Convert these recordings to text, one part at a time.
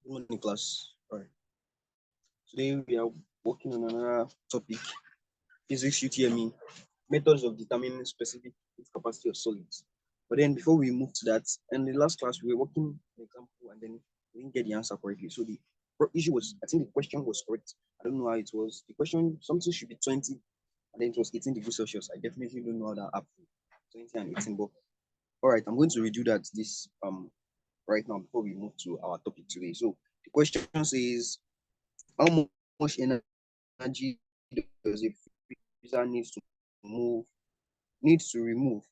Good morning, class. All right. Today we are working on another topic, physics UTME, methods of determining specific heat capacity of solids. But then before we move to that, in the last class we were working an example and then we didn't get the answer correctly. So the issue was, I think the question was correct. I don't know how it was. The question, something should be 20 and then it was 18 degrees Celsius. I definitely don't know how that happened. 20 and 18, but all right, I'm going to redo that this right now before we move to our topic today. So the question says, how much energy does a freezer move needs to remove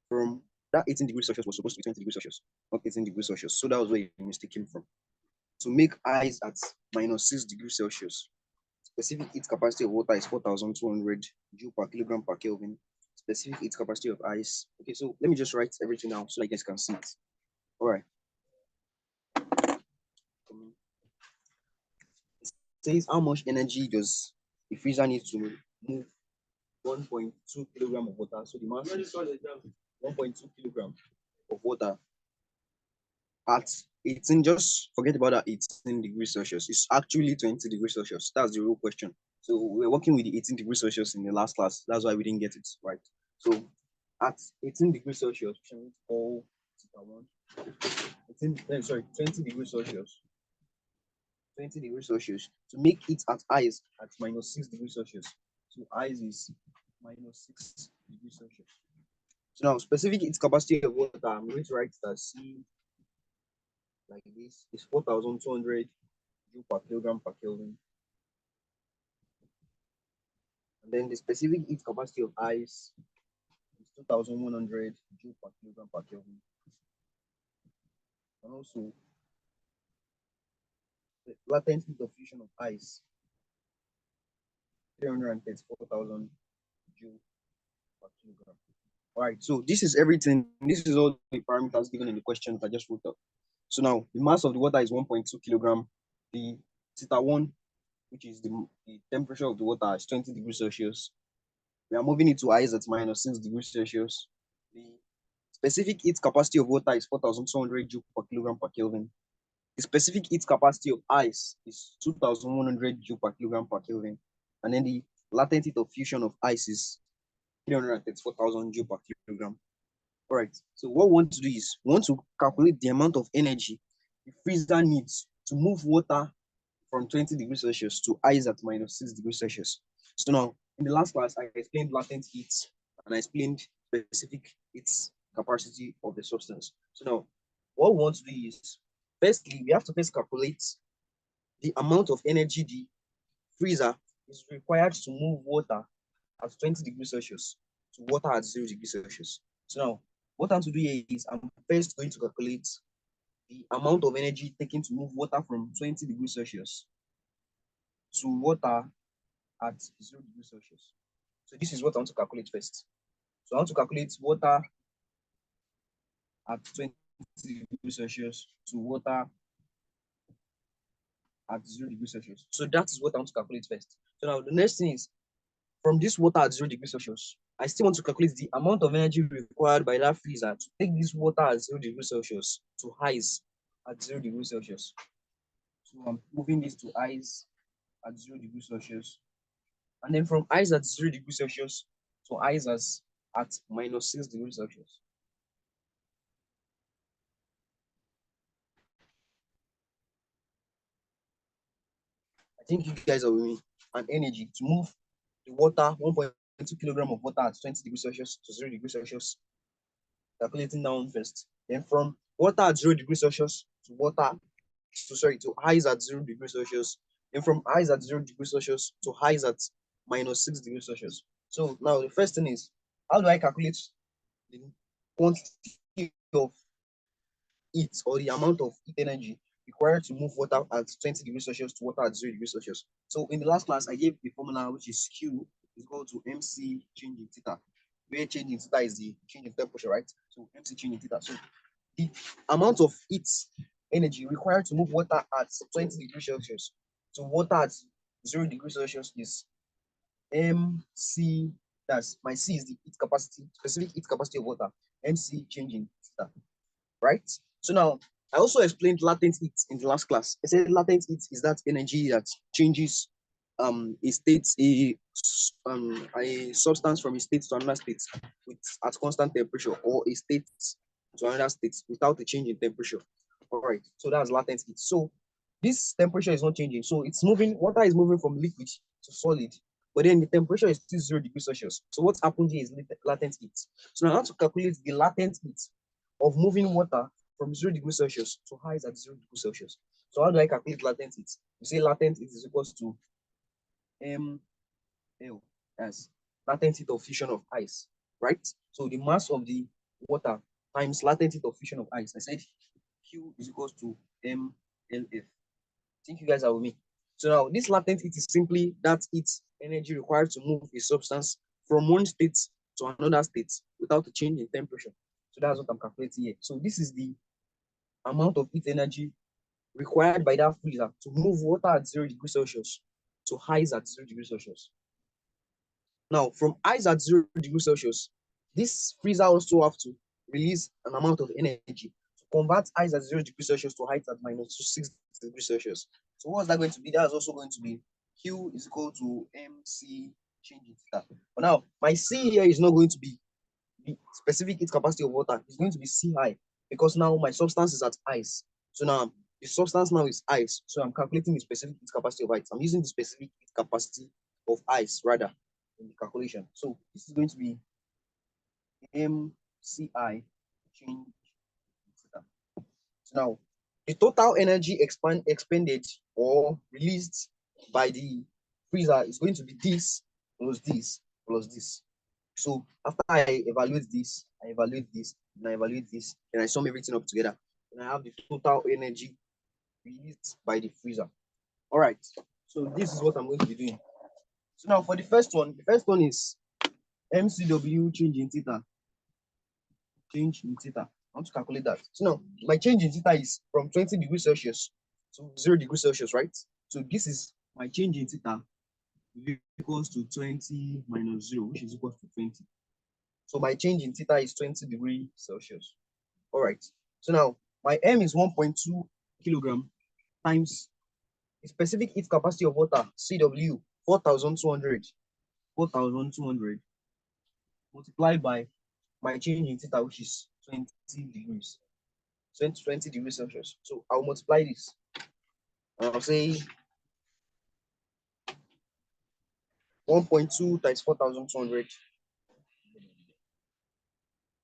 from that 18 degrees Celsius was supposed to be 20 degrees Celsius, not 18 degrees Celsius. So that was where the mistake came from. To make ice at -6 degrees Celsius, specific heat capacity of water is 4,200 joule per kilogram per Kelvin. Specific heat capacity of ice. Okay, so let me just write everything down so you guys can see it. All right. It says how much energy does the freezer need to move 1.2 kilogram of water. So the mass is 1.2 kilogram of water at 18. Just forget about that 18 degrees Celsius. It's actually 20 degrees Celsius. That's the real question. So we're working with the 18 degrees Celsius in the last class. That's why we didn't get it right. So at 18 degrees Celsius, which means all 20 degrees Celsius. 20 degrees Celsius to make it at ice at -6 degrees Celsius. So ice is -6 degrees Celsius. So now specific heat capacity of water, I'm going to write that C like this is 4,200 joule per kilogram per Kelvin. And then the specific heat capacity of ice is 2,100 joule per kilogram per Kelvin. And also the latent heat of fusion of ice, 334,000 joule per kilogram. All right, so this is everything. This is all the parameters given in the question I just wrote up. So now the mass of the water is 1.2 kilogram. The theta 1, which is the temperature of the water, is 20 degrees Celsius. We are moving it to ice at -6 degrees Celsius. The specific heat capacity of water is 4,200 joule per kilogram per Kelvin. The specific heat capacity of ice is 2,100 joule per kilogram per Kelvin. And then the latent heat of fusion of ice is 334,000 joule per kilogram. All right, so what we want to do is we want to calculate the amount of energy the freezer needs to move water from 20 degrees Celsius to ice at -6 degrees Celsius. So now, in the last class, I explained latent heat and I explained specific heat capacity of the substance. So now, what we want to do is, firstly, we have to first calculate the amount of energy the freezer is required to move water at 20 degrees Celsius to water at 0 degrees Celsius. So now, what I'm to do here is I'm first going to calculate the amount of energy taken to move water from 20 degrees Celsius to water at 0 degrees Celsius. So this is what I want to calculate first. So I want to calculate water at 20 degrees Celsius to water at 0 degrees Celsius. So that is what I want to calculate first. So now the next thing is, from this water at 0 degrees Celsius, I still want to calculate the amount of energy required by that freezer to take this water at 0 degrees Celsius to ice at 0 degrees Celsius. So I'm moving this to ice at 0 degrees Celsius. And then from ice at 0 degrees Celsius to ice at -6 degrees Celsius. I think you guys are with me. And energy to move the water, 1.2 kilogram of water at 20 degrees Celsius to 0 degrees Celsius. Calculating down first. Then from water at 0 degrees Celsius to ice at 0 degrees Celsius. Then from ice at 0 degrees Celsius to ice at -6 degrees Celsius. So now the first thing is, how do I calculate the quantity of heat or the amount of heat energy required to move water at 20 degrees Celsius to water at 0 degrees Celsius? So in the last class, I gave the formula, which is Q is equal to MC change in theta, where change in theta is the change in temperature, right? So MC change in theta. So the amount of heat energy required to move water at 20 degrees Celsius to water at 0 degrees Celsius is MC. That's my C is the heat capacity, specific heat capacity of water. MC change in theta, right? So now I also explained latent heat in the last class. I said latent heat is that energy that changes a state, a substance from a state to another state with at constant temperature, or a state to another state without a change in temperature. All right, so that's latent heat. So this temperature is not changing. So it's moving, water is moving from liquid to solid, but then the temperature is still 0 degrees Celsius. So what's happened here is latent heat. So now I have to calculate the latent heat of moving water from 0 degrees Celsius to highs at 0 degrees Celsius. So how do I calculate latent heat? You say latent heat is equals to ML as latent heat of fusion of ice, right? So the mass of the water times latent heat of fusion of ice. I said Q is equals to MLF. I think you guys are with me. So now this latent heat is simply that heat energy required to move a substance from one state to another state without a change in temperature. So that's what I'm calculating here. So this is the amount of heat energy required by that freezer to move water at 0 degrees Celsius to highs at 0 degrees Celsius. Now, from ice at 0 degrees Celsius, this freezer also have to release an amount of energy to convert ice at 0 degrees Celsius to height at -6 degrees Celsius. So what's that going to be? That's also going to be Q is equal to MC change in theta. But now, my C here is not going to be the specific heat capacity of water. It's going to be C high because now my substance is at ice. So now the substance now is ice. So I'm calculating the specific heat capacity of ice. I'm using the specific heat capacity of ice rather in the calculation. So this is going to be MCI change. So now the total energy expended or released by the freezer is going to be this plus this plus this. So after I evaluate this, I evaluate this, and I evaluate this, and I sum everything up together, and I have the total energy released by the freezer. All right. So this is what I'm going to be doing. So now for the first one is MCW change in theta. Change in theta. I want to calculate that. So now my change in theta is from 20 degrees Celsius to 0 degrees Celsius, right? So this is my change in theta equals to 20 minus 0, which is equals to 20. So my change in theta is 20 degrees Celsius. All right. So now my M is 1.2 kilogram times the specific heat capacity of water, CW, 4,200. 4,200 multiplied by my change in theta, which is 20 degrees. 20 degrees Celsius. So I'll multiply this. And I'll say 1.2 times 4,200,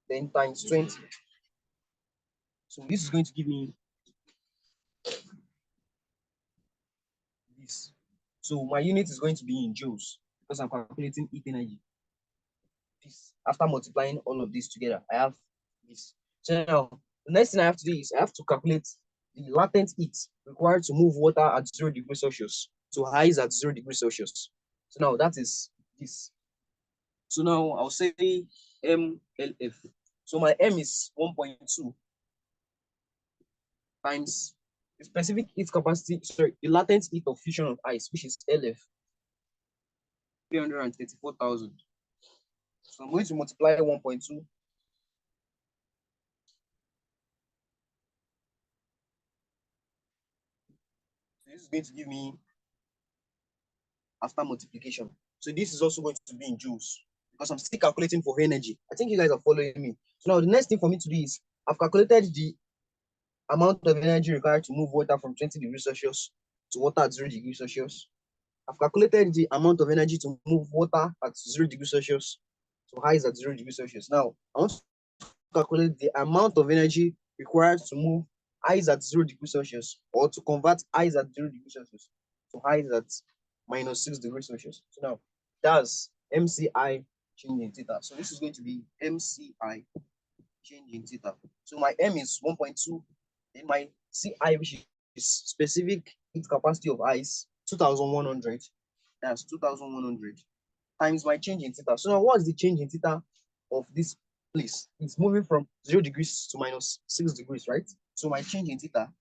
then times 20. So this is going to give me this. So my unit is going to be in joules because I'm calculating heat energy. This, after multiplying all of this together, I have this. So now the next thing I have to do is I have to calculate the latent heat required to move water at 0 degrees Celsius to highs at 0 degrees Celsius. So now that is this. So now I'll say MLF. So my M is 1.2 times the specific heat capacity, sorry, the latent heat of fusion of ice, which is LF, 334,000. So I'm going to multiply 1.2. So this is going to give me, after multiplication. So this is also going to be in joules because I'm still calculating for energy. I think you guys are following me. So now the next thing for me to do is I've calculated the amount of energy required to move water from 20 degrees Celsius to water at 0 degrees Celsius. I've calculated the amount of energy to move water at 0 degrees Celsius to highs at 0 degrees Celsius. Now, I want to calculate the amount of energy required to move highs at 0 degrees Celsius or to convert highs at 0 degrees Celsius to highs at -6 degrees Celsius. So now, that's MCI change in theta. So this is going to be MCI change in theta. So my M is 1.2, and my CI, which is specific heat capacity of ice, 2,100. That's 2,100 times my change in theta. So now what's the change in theta of this place? It's moving from 0 degrees to -6 degrees, right? So my change in theta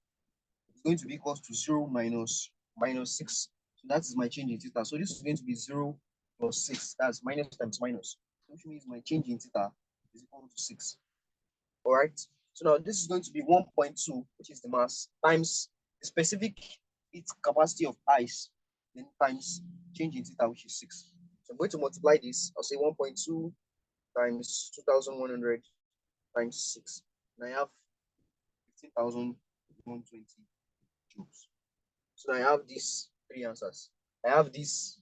is going to be equal to 0 minus -6. So that is my change in theta. So this is going to be 0 plus 6. That's minus times minus, which means my change in theta is equal to 6. All right. So now this is going to be 1.2, which is the mass, times the specific heat capacity of ice, then times change in theta, which is 6. So I'm going to multiply this. I'll say 1.2 times 2,100 times 6. And I have 15,120 joules. So now I have these three answers. I have this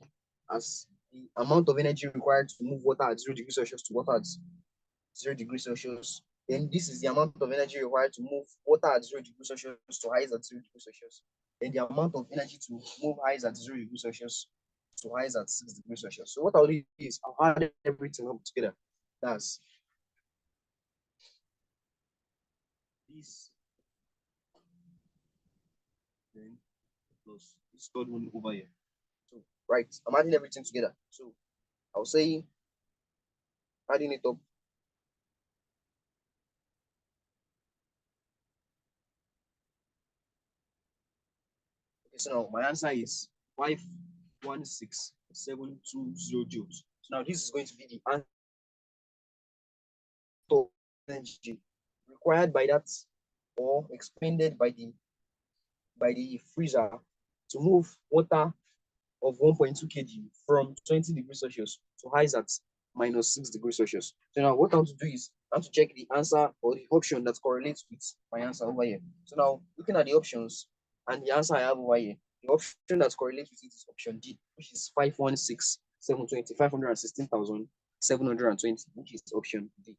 as the amount of energy required to move water at 0 degrees Celsius to water at 0 degrees Celsius. Then this is the amount of energy required to move water at 0 degrees Celsius to highs at 0 degrees Celsius. Then the amount of energy to move highs at 0 degrees Celsius to highs at 6 degrees Celsius. So what I'll do is I'll add everything up together. That's this, then plus this third one over here. So right, I'm adding everything together. So I'll say adding it up. Okay, so now my answer is 516,720 joules. So now this is going to be the answer of energy required by that, or expended by the freezer to move water of 1.2 kg from 20 degrees Celsius to highs at minus 6 degrees Celsius. So now what I want to do is I want to check the answer or the option that correlates with my answer over here. So now looking at the options and the answer I have over here, the option that correlates with it is option D, which is 516,720, 516,720, which is option D.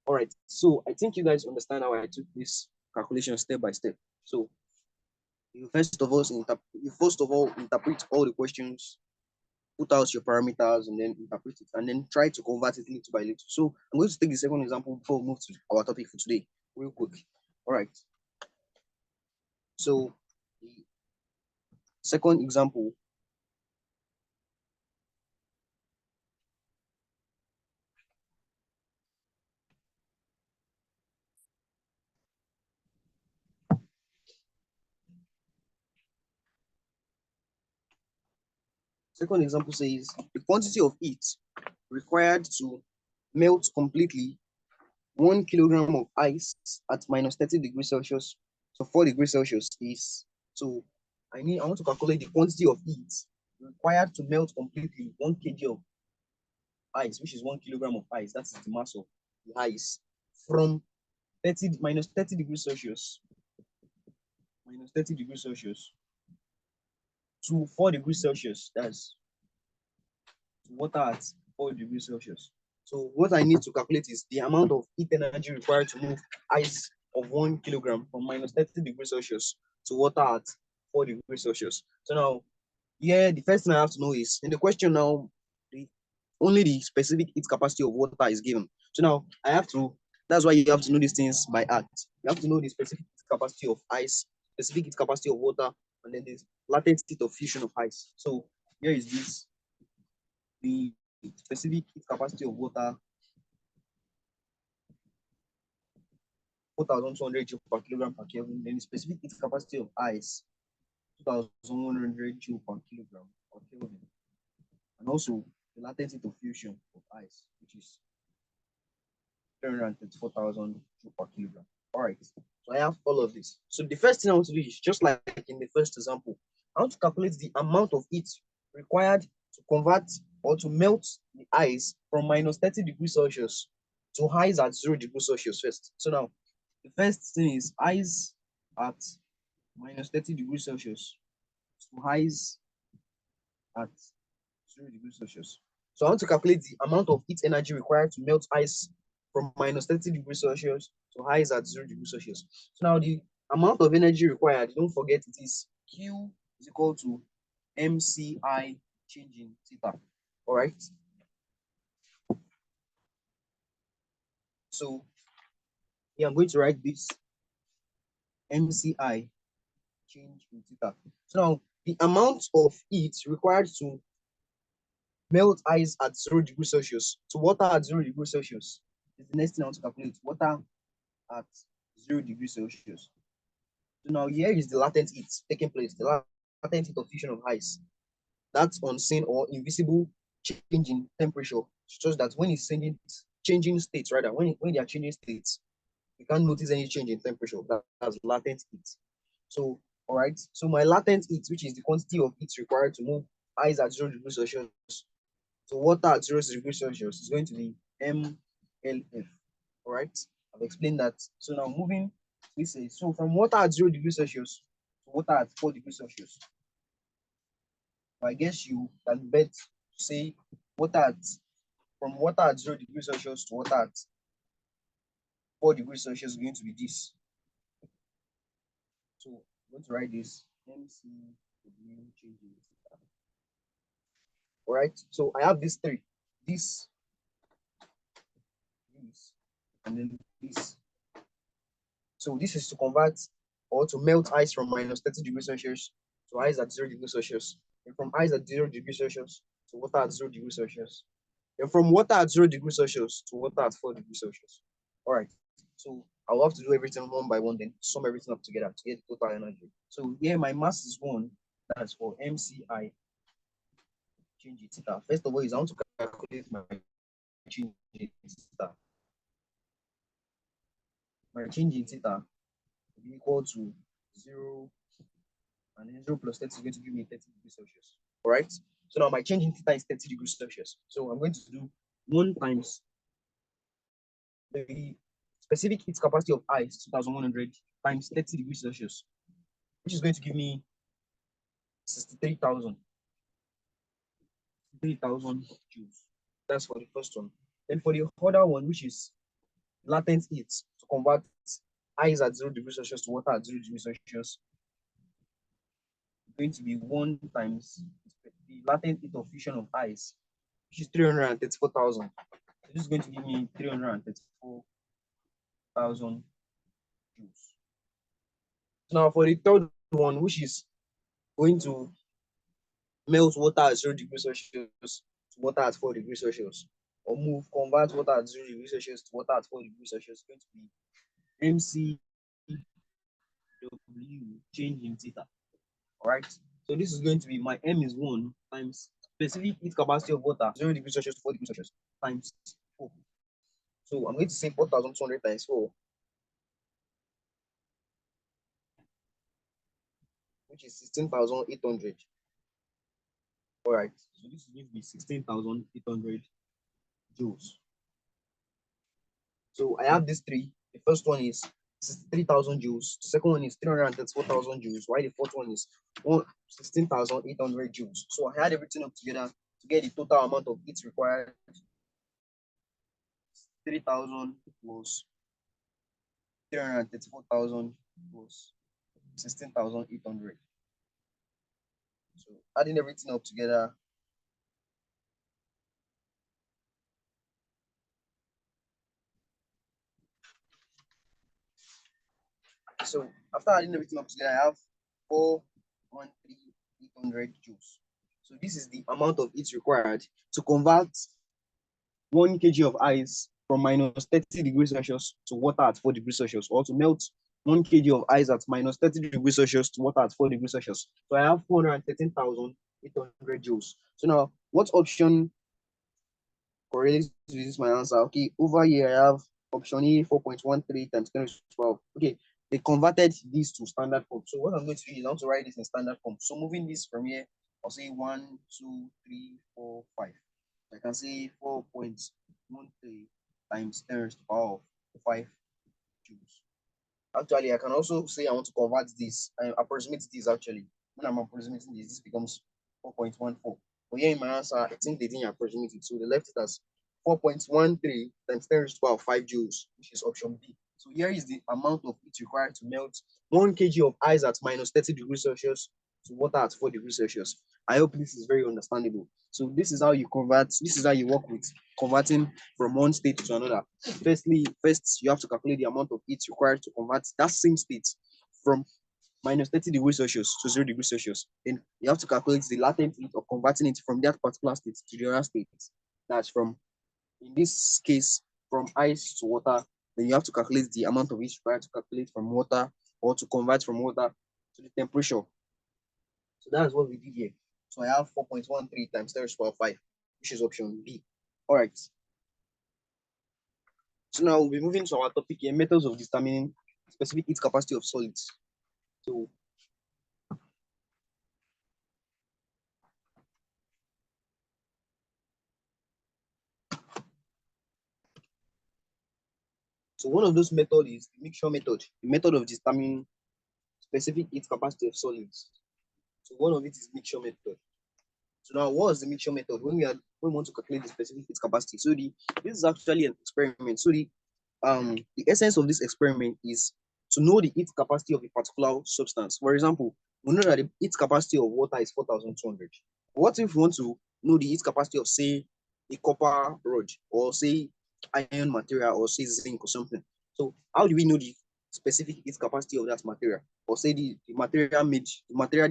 All right, so I think you guys understand how I took this calculation step by step. So you first of all interpret all the questions, put out your parameters, and then interpret it, and then try to convert it little by little. So I'm going to take the second example before we move to our topic for today, real quick. All right. So the second example. Second example says the quantity of heat required to melt completely 1 kilogram of ice at minus 30 degrees Celsius, so 4 degrees Celsius is, so I want to calculate the quantity of heat required to melt completely 1 kg of ice, which is 1 kilogram of ice. That's the mass of the ice from minus 30 degrees Celsius, minus 30 degrees Celsius to 4 degrees Celsius. That's water at 4 degrees Celsius. So what I need to calculate is the amount of heat energy required to move ice of 1 kilogram from minus 30 degrees Celsius to water at 4 degrees Celsius. So now, yeah, the first thing I have to know is, in the question now, only the specific heat capacity of water is given. So now that's why you have to know these things by heart. You have to know the specific heat capacity of ice, specific heat capacity of water, and then the latent heat of fusion of ice. So here is this, the specific heat capacity of water, 4,200 joule per kilogram per Kelvin. Then the specific heat capacity of ice, 2,100 joule per kilogram per Kelvin. And also the latent heat of fusion of ice, which is 334,000 joule per kilogram. All right, so I have all of this. So the first thing I want to do is, just like in the first example, I want to calculate the amount of heat required to convert or to melt the ice from minus 30 degrees Celsius to highs at 0 degrees Celsius first. So now, the first thing is ice at minus 30 degrees Celsius to highs at 0 degrees Celsius. So I want to calculate the amount of heat energy required to melt ice from minus 30 degrees Celsius to highs at 0 degrees Celsius. So now the amount of energy required, don't forget, it is Q is equal to MCI change in theta. All right. So yeah, I'm going to write this MCI change in theta. So now the amount of heat required to melt ice at 0 degrees Celsius to water at 0 degrees Celsius is the next thing I want to calculate. Water at 0 degrees Celsius. So now here is the latent heat taking place, the latent heat of fusion of ice. That's unseen or invisible change in temperature, such that when it's changing states, rather, when they are changing states, we can't notice any change in temperature. That's latent heat. So, all right. So my latent heat, which is the quantity of heat required to move ice at 0 degrees Celsius to water at 0 degrees Celsius, is going to be MLF. All right. I've explained that. So now moving, we say so from water at 0 degrees Celsius to water at 4 degrees Celsius. I guess you can bet say water at from water at 0 degrees Celsius to water at 4 degrees Celsius is going to be this. So I'm going to write this MCW changes. All right. So I have these three. This, and then this. So this is to convert or to melt ice from minus 30 degrees Celsius to ice at 0 degrees Celsius. And from ice at 0 degrees Celsius to water at 0 degrees Celsius. And from water at 0 degrees Celsius to water at 4 degrees Celsius. All right. So I'll have to do everything one by one, then sum everything up together to get the total energy. So here my mass is 1. That's for MCI. Change it theta. First of all, is I want to calculate my change in theta. My change in theta will be equal to 0, and then 0 plus 30 is going to give me 30 degrees Celsius. All right. So now my change in theta is 30 degrees Celsius. So I'm going to do 1 times the specific heat capacity of ice, 2100, times 30 degrees Celsius, which is going to give me 63,000. 3,000 joules. That's for the first one. Then for the other one, which is latent heat, to convert ice at 0 degrees Celsius to water at 0 degrees Celsius, going to be 1 times the latent heat of fusion of ice, which is 334,000. So this is going to give me 334,000 joules. Now for the third one, which is going to melt water at 0 degrees Celsius to water at 4 degrees Celsius, or convert water at 0 degrees Celsius to water at 4 degrees Celsius, is going to be MCW change in theta. All right. So this is going to be my M is 1 times specific heat capacity of water 0 degrees Celsius to 4 degrees Celsius times 4. So I'm going to say 4,200 times 4, which is 16,800. All right. So this is going to be 16,800 joules. So I have these three. The first one is 63,000 joules. The second one is 334,000 joules. While the fourth one is 16,800 joules. So I had everything up together to get the total amount of heat required. 3,000 plus 334,000 plus 16,800. So adding everything up together. So after adding everything up together, I have 413,800 joules. So this is the amount of heat required to convert 1 kg of ice from minus 30 degrees Celsius to water at 4 degrees Celsius, or to melt 1 kg of ice at minus 30 degrees Celsius to water at 4 degrees Celsius. So I have 413,800 joules. So now, what option correlates with this my answer? Okay, over here I have option A, 4.13 times 10 to the 12. Okay, they converted this to standard form. So what I'm going to do is I want to write this in standard form. So moving this from here, I'll say 1, 2, 3, 4, 5. I can say 4.13 times 10 to the power of 5 joules. Actually, I can also say I want to convert this, approximate this actually. When I'm approximating this becomes 4.14. But here in my answer, I think they didn't approximate it. So they left it as 4.13 times 10 to the power of 5 joules, which is option B. So here is the amount of heat required to melt 1 kg of ice at minus 30 degrees Celsius to water at 4 degrees Celsius. I hope this is very understandable. So this is how you convert, this is how you work with converting from one state to another. First, you have to calculate the amount of heat required to convert that same state from minus 30 degrees Celsius to 0 degrees Celsius. Then you have to calculate the latent heat of converting it from that particular state to the other state. That's from, in this case, from ice to water. Then you have to calculate the amount of heat required to calculate from water, or to convert from water to the temperature. So that's what we did here. So I have 4.13 times 10 to the power of 5, which is option B. All right. So now we'll be moving to our topic here, methods of determining specific heat capacity of solids. So one of those methods is the mixture method, the method of determining specific heat capacity of solids. So one of it is mixture method. So now, what is the mixture method? When we want to calculate the specific heat capacity. So this is actually an experiment. So the essence of this experiment is to know the heat capacity of a particular substance. For example, we know that the heat capacity of water is 4,200. What if we want to know the heat capacity of, say, a copper rod, or say iron material, or say zinc or something? So how do we know the specific heat capacity of that material, or say the material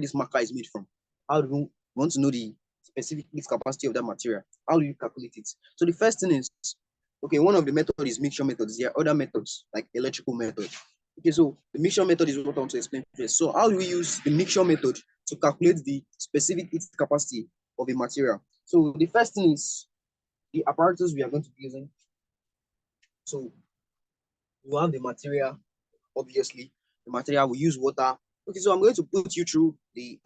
this marker is made from? How do we want to know the specific heat capacity of that material? How do you calculate it? So the first thing is, okay, one of the methods is mixture methods. There are other methods like electrical method. Okay, so the mixture method is what I want to explain first. So how do we use the mixture method to calculate the specific heat capacity of a material? So the first thing is the apparatus we are going to be using. So you have the material, obviously. The material, we use water. Okay, so I'm going to put you through the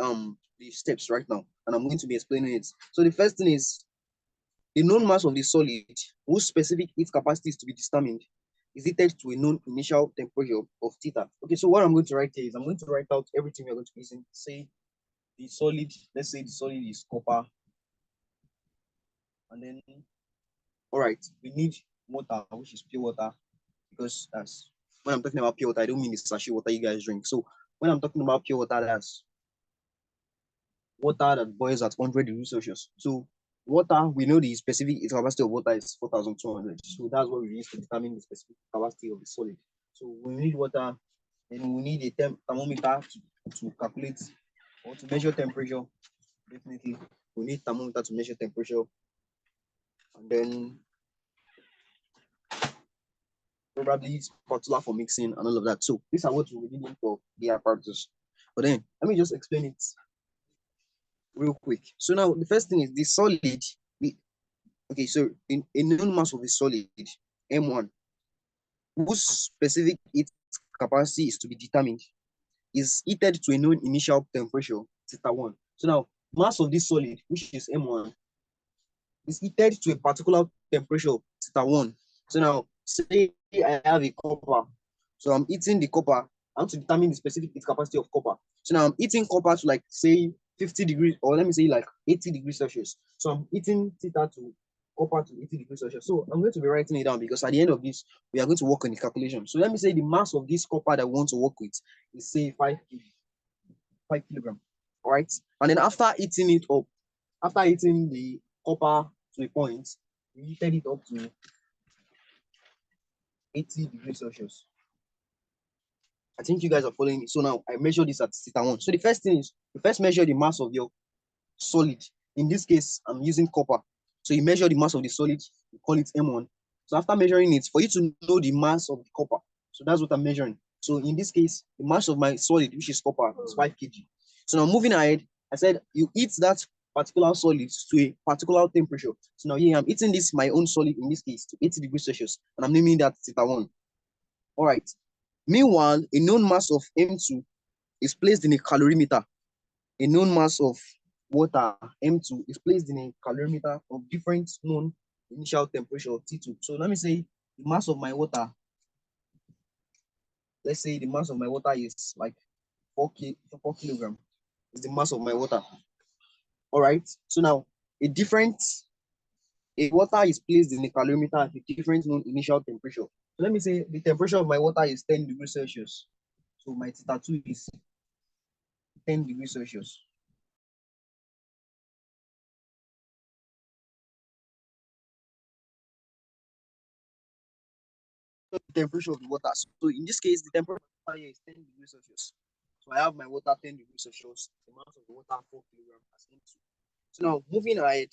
steps right now, and I'm going to be explaining it. So the first thing is the known mass of the solid, whose specific heat capacity is to be determined, is equal to a known initial temperature of theta. Okay, so what I'm going to write here is I'm going to write out everything we're going to be using. Say the solid, let's say the solid is copper, and then, all right, we need water, which is pure water, because that's when I'm talking about pure water, I don't mean the sachet water you guys drink. So when I'm talking about pure water, that's water that boils at 100 degrees Celsius. So water, we know the specific capacity of water is 4,200. So that's what we use to determine the specific capacity of the solid. So we need water, and we need a thermometer to calculate or to measure temperature. Definitely, we need thermometer to measure temperature, and then probably spatula for mixing and all of that. So these are what we're needing for the apparatus. But then let me just explain it real quick. So now the first thing is the solid. Okay, so in a known mass of a solid, M1, whose specific heat capacity is to be determined, is heated to a known initial temperature, theta 1. So now, mass of this solid, which is M1, is heated to a particular temperature, theta 1. So now, say I have a copper. So I'm heating the copper. I want to determine the specific heat capacity of copper. So now I'm heating copper to, like, say 50 degrees, or let me say like 80 degrees Celsius. So I'm heating theta to copper to 80 degrees Celsius. So I'm going to be writing it down, because at the end of this, we are going to work on the calculation. So let me say the mass of this copper that we want to work with is, say, 5 kilogram. All right. And then after heating it up, after heating the copper to a point, we heated it up to 80 degrees Celsius. I think you guys are following me. So now I measure this at theta 1. So the first thing is, you first measure the mass of your solid. In this case, I'm using copper. So you measure the mass of the solid, you call it M1. So after measuring it, for you to know the mass of the copper, so that's what I'm measuring. So in this case, the mass of my solid, which is copper, is 5 kg. So now moving ahead, I said you heat that particular solid to a particular temperature. So now here I'm heating this, my own solid, in this case, to 80 degrees Celsius, and I'm naming that theta 1. All right. Meanwhile, a known mass of M2 is placed in a calorimeter. A known mass of water, M2, is placed in a calorimeter of different known initial temperature of T2. So let me say the mass of my water, let's say the mass of my water is like 4 kilogram is the mass of my water. All right. So now a water is placed in a calorimeter at a different known initial temperature. So let me say the temperature of my water is 10 degrees Celsius. So my theta 2 is 10 degrees Celsius. The temperature of the water. So in this case, the temperature here is 10 degrees Celsius. So I have my water 10 degrees Celsius, the amount of the water 4 kilograms as M2. So now moving ahead,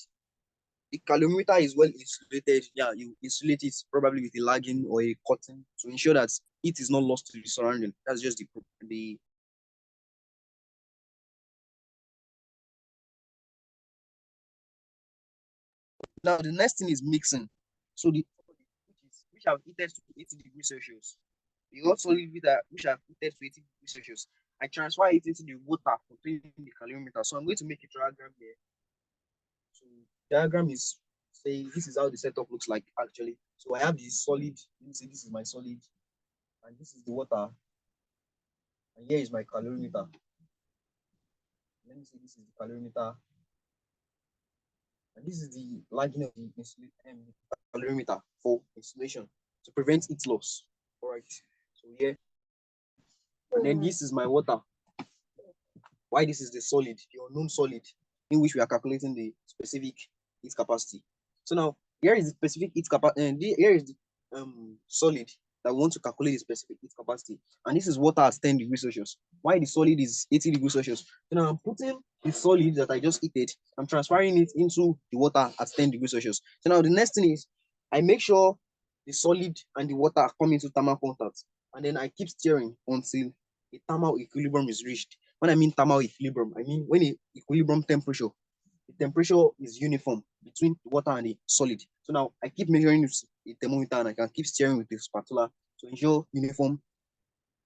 the calorimeter is well insulated. Yeah, you insulate it probably with a lagging or a cotton to ensure that it is not lost to the surrounding. That's just the now the next thing is mixing. So the which have heated to 80 degrees Celsius. The hot solid which have heated to 80 degrees Celsius. I transfer it into the water containing the calorimeter. So I'm going to make a diagram here. So diagram is saying this is how the setup looks like actually. So I have the solid. Let me say this is my solid, and this is the water, and here is my calorimeter. Let me say this is the calorimeter, and this is the lagging of the calorimeter for insulation to prevent heat loss. All right. So here, and then this is my water. Why this is the solid, the unknown solid, in which we are calculating the specific heat capacity. So now here is the specific heat capacity, and here is the solid that we want to calculate the specific heat capacity. And this is water at 10 degrees Celsius. Why the solid is 80 degrees Celsius? So now I'm putting the solid that I just heated, I'm transferring it into the water at 10 degrees Celsius. So now the next thing is I make sure the solid and the water come into thermal contact, and then I keep stirring until the thermal equilibrium is reached. When I mean thermal equilibrium, I mean when the equilibrium temperature, the temperature is uniform between the water and the solid. So now I keep measuring with a thermometer, and I can keep stirring with the spatula to ensure uniform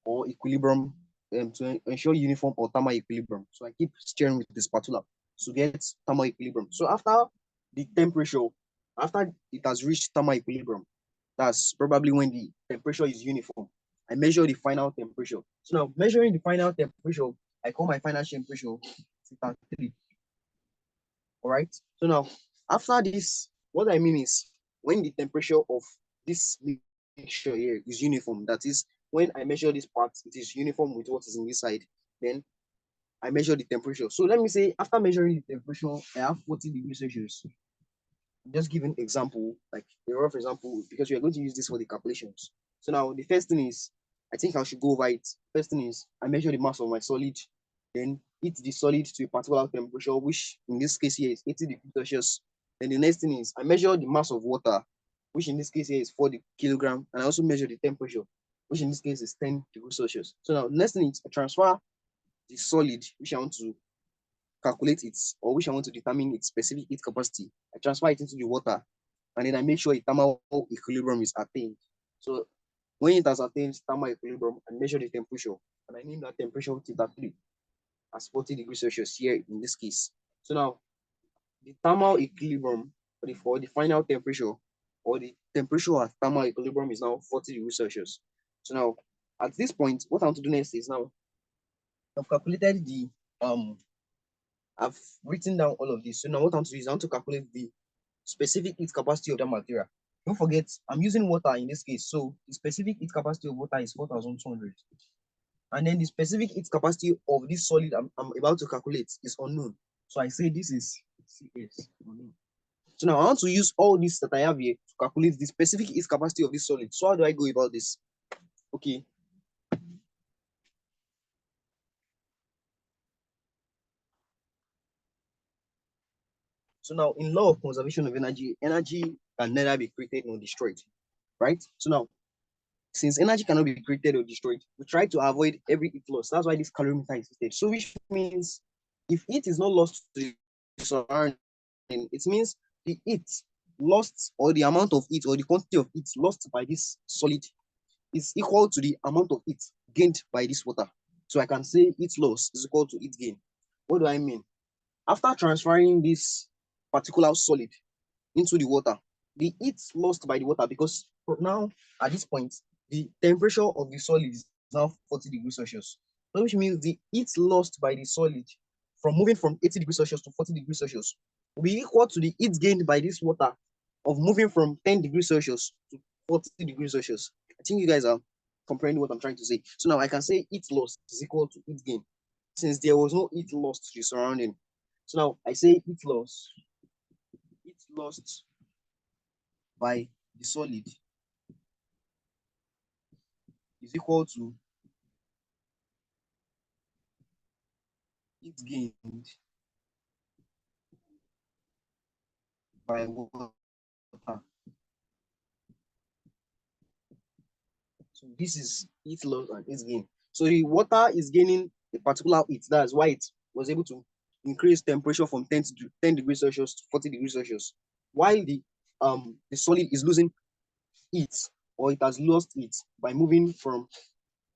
or equilibrium, to ensure uniform or thermal equilibrium. So I keep stirring with the spatula to get thermal equilibrium. So after the temperature, after it has reached thermal equilibrium, that's probably when the temperature is uniform, I measure the final temperature. So now measuring the final temperature, I call my final temperature 3. All right. So now after this, what I mean is when the temperature of this mixture here is uniform, that is when I measure this part, it is uniform with what is in this side, then I measure the temperature. So let me say after measuring the temperature, I have 40 degrees Celsius. I'm just giving example, like a rough example, because we are going to use this for the calculations. So now the first thing is, I think I should go over it. First thing is, I measure the mass of my solid, then heat the solid to a particular temperature, which in this case here is 80 degrees Celsius. Then the next thing is, I measure the mass of water, which in this case here is 40 kilogram, and I also measure the temperature, which in this case is 10 degrees Celsius. So now the next thing is I transfer the solid, which I want to calculate it, or which I want to determine its specific heat capacity. I transfer it into the water, and then I make sure a thermal equilibrium is attained. So when it has attained thermal equilibrium, I measure the temperature, and I name that temperature theta 3 as 40 degrees Celsius here in this case. So now the thermal equilibrium for the final temperature, or the temperature at thermal equilibrium, is now 40 degrees Celsius. So now at this point, what I want to do next is now I've calculated the I've written down all of this. So now what I want to do is I want to calculate the specific heat capacity of that material. Don't forget, I'm using water in this case. So the specific heat capacity of water is 4,200. And then the specific heat capacity of this solid I'm about to calculate is unknown. So I say this is CS unknown. So now I want to use all this that I have here to calculate the specific heat capacity of this solid. So how do I go about this? Okay. So now in law of conservation of energy, energy can neither be created nor destroyed, right? So now, since energy cannot be created or destroyed, we try to avoid every heat loss. That's why this calorimeter existed. So which means if heat is not lost to the surrounding, it means the heat lost, or the amount of heat, or the quantity of heat lost by this solid, is equal to the amount of heat gained by this water. So I can say heat loss is equal to heat gain. What do I mean? After transferring this particular solid into the water, the heat lost by the water, because now at this point, the temperature of the solid is now 40 degrees Celsius. So which means the heat lost by the solid from moving from 80 degrees Celsius to 40 degrees Celsius will be equal to the heat gained by this water of moving from 10 degrees Celsius to 40 degrees Celsius. I think you guys are comprehending what I'm trying to say. So now I can say heat loss is equal to heat gain, since there was no heat lost to the surrounding. So now I say heat lost by the solid is equal to heat gained by water. So this is heat loss and heat gain. So the water is gaining a particular heat. That's why it was able to increase temperature from 10 degrees Celsius to 40 degrees Celsius. While the solid is losing heat or it has lost it by moving from,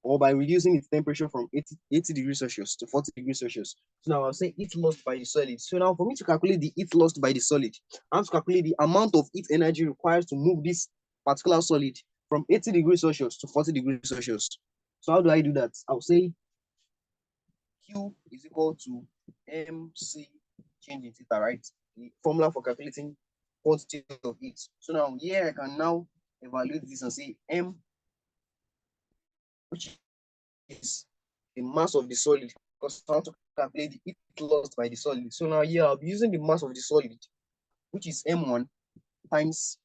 or by reducing its temperature from 80 degrees Celsius to 40 degrees Celsius. So now I'll say heat lost by the solid. So now for me to calculate the heat lost by the solid, I have to calculate the amount of heat energy required to move this particular solid from 80 degrees Celsius to 40 degrees Celsius. So how do I do that? I'll say Q is equal to MC change in theta, right? The formula for calculating quantity of heat. So now here I can now evaluate this and say M, which is the mass of the solid, because I want to calculate the heat lost by the solid. So now here I'll be using the mass of the solid, which is M1 times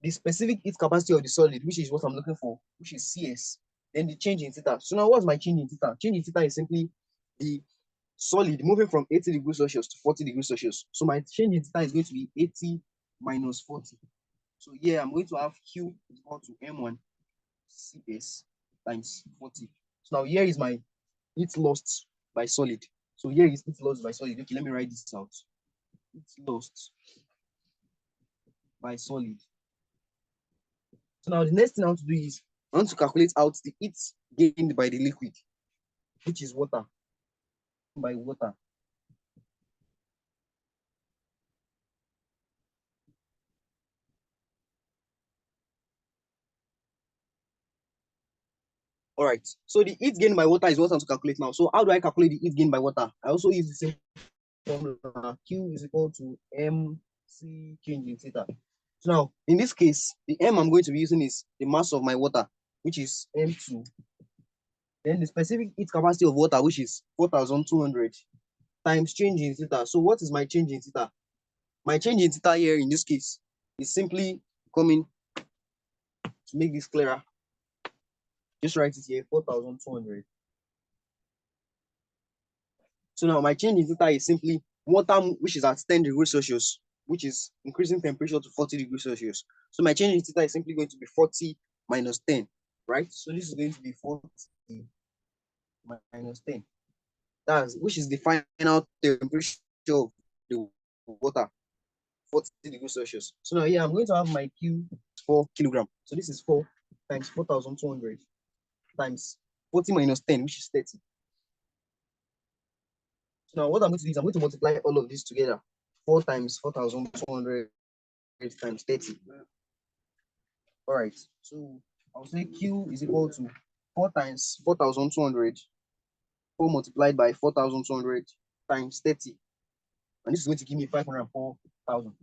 the specific heat capacity of the solid, which is what I'm looking for, which is CS. Then the change in theta. So now what's my change in theta? Change in theta is simply the solid moving from 80 degrees Celsius to 40 degrees Celsius. So my change in theta is going to be 80 minus 40. So here I'm going to have Q is equal to M1 CS times 40. So now here is my heat lost by solid. So here is heat lost by solid. Okay, let me write this out. Heat lost by solid. So now the next thing I want to do is I want to calculate out the heat gained by the liquid, which is water, by water. All right. So the heat gained by water is what I'm to calculate now. So how do I calculate the heat gained by water? I also use the same formula. Q is equal to MC change in theta. So now, in this case, the M I'm going to be using is the mass of my water, which is M2. Then the specific heat capacity of water, which is 4,200 times change in theta. So what is my change in theta? My change in theta here in this case is simply coming to make this clearer. Just write it here, 4,200. So now my change in theta is simply water, which is at 10 degrees Celsius, which is increasing temperature to 40 degrees Celsius. So my change in theta is simply going to be 40 minus 10, right? So this is going to be 40 minus 10. That's which is the final temperature of the water, 40 degrees Celsius. So now here I'm going to have my Q 4 kilogram. So this is 4 times 4,200 times 40 minus 10, which is 30. So now what I'm going to do is I'm going to multiply all of this together. 4 times 4,200 times 30. All right. So I'll say Q is equal to 4 times 4,200. 4 multiplied by 4,200 times 30. And this is going to give me 504,000.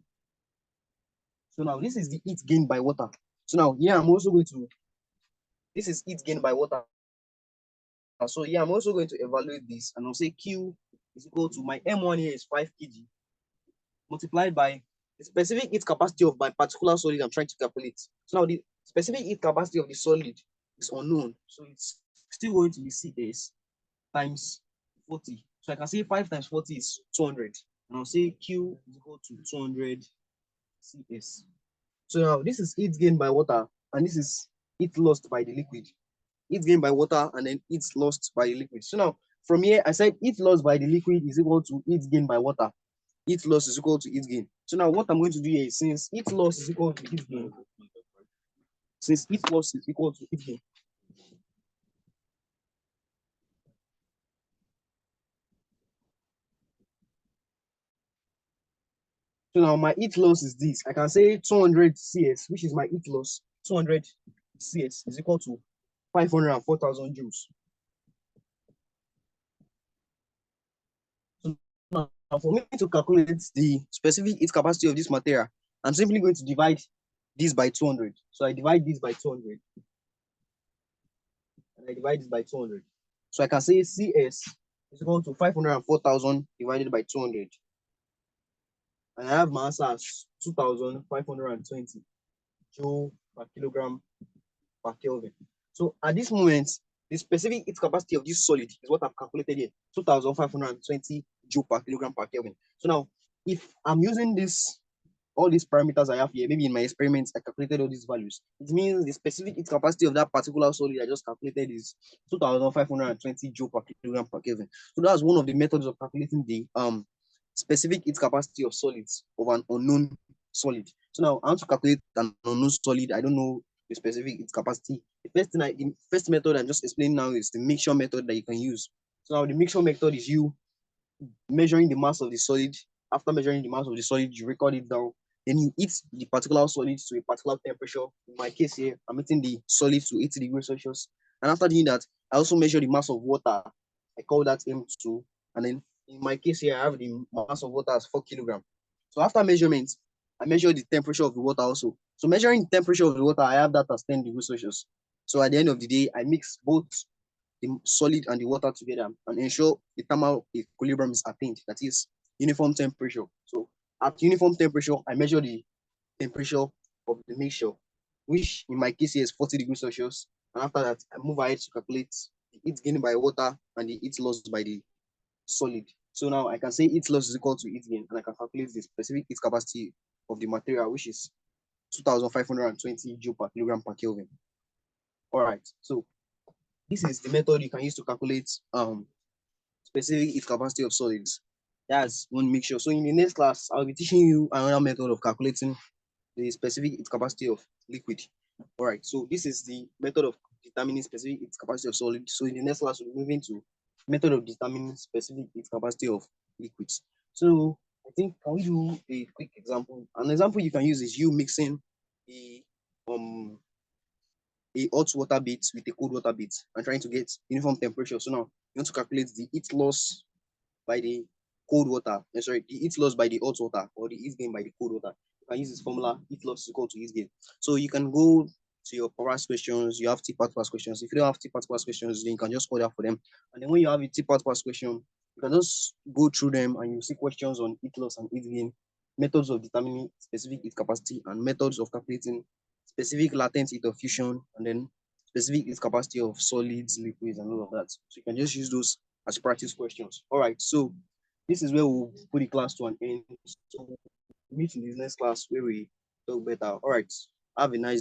So now this is the heat gained by water. So now here I'm also going to, this is heat gained by water. So here I'm also going to evaluate this and I'll say Q is equal to my M1 here is 5 kg multiplied by the specific heat capacity of my particular solid I'm trying to calculate. So now the specific heat capacity of the solid is unknown. So it's still going to be CS times 40. So I can say 5 times 40 is 200. And I'll say Q is equal to 200 CS. So now this is heat gained by water and this is heat lost by the liquid. Heat gained by water and then heat lost by the liquid. So now from here, I said heat lost by the liquid is equal to heat gained by water. Heat loss is equal to heat gain. So now what I'm going to do here is since heat loss is equal to heat gain, since heat loss is equal to heat gain, so now my heat loss is this. I can say 200 CS, which is my heat loss. 200 CS is equal to 504,000 joules. So now for me to calculate the specific heat capacity of this material, I'm simply going to divide this by 200. So I divide this by 200. And I divide this by 200. So I can say CS is equal to 504,000 divided by 200. And I have my answer as 2,520 joule per kilogram per Kelvin. So at this moment, the specific heat capacity of this solid is what I've calculated here, 2,520 joule per kilogram per Kelvin. So now, if I'm using this, all these parameters I have here, maybe in my experiments, I calculated all these values. It means the specific heat capacity of that particular solid I just calculated is 2,520 joule per kilogram per Kelvin. So that's one of the methods of calculating the specific heat capacity of solids of an unknown solid. So now I want to calculate an unknown solid. I don't know the specific heat capacity. The first method I'm just explaining now is the mixture method that you can use. So now the mixture method is you measuring the mass of the solid. After measuring the mass of the solid, you record it down. Then you heat the particular solid to a particular temperature. In my case here, I'm heating the solid to 80 degrees Celsius. And after doing that, I also measure the mass of water. I call that M2. And then in my case here, I have the mass of water as 4 kilograms. So after measurement, I measure the temperature of the water also. So measuring the temperature of the water, I have that as 10 degrees Celsius. So at the end of the day, I mix both the solid and the water together and ensure the thermal equilibrium is attained, that is uniform temperature. So at uniform temperature, I measure the temperature of the mixture, which in my case here is 40 degrees Celsius. And after that, I move ahead to calculate the heat gained by water and the heat lost by the solid. So now I can say heat loss is equal to heat gain, and I can calculate the specific heat capacity of the material, which is 2,520 joule per kilogram per Kelvin. All right, so this is the method you can use to calculate specific heat capacity of solids. That's one mixture. So in the next class, I'll be teaching you another method of calculating the specific heat capacity of liquid. All right, so this is the method of determining specific heat capacity of solid. So in the next class, we'll move into method of determining specific heat capacity of liquids. So I think, can we do a quick example? An example you can use is you mixing a um a hot water bit with a cold water bit and trying to get uniform temperature. So now you want to calculate the heat loss by the cold water. Sorry, the heat loss by the hot water or the heat gain by the cold water. You can use this formula: heat loss is equal to heat gain. So you can go to your past questions. You have TPaths questions. If you don't have TPaths questions, then you can just order for them. And then when you have a TPaths question, you can just go through them and you see questions on heat loss and heat gain, methods of determining specific heat capacity, and methods of calculating specific latent heat of fusion, and then specific heat capacity of solids, liquids, and all of that. So you can just use those as practice questions. All right, so this is where we'll put the class to an end. So we'll meet in the next class where we talk better. All right, have a nice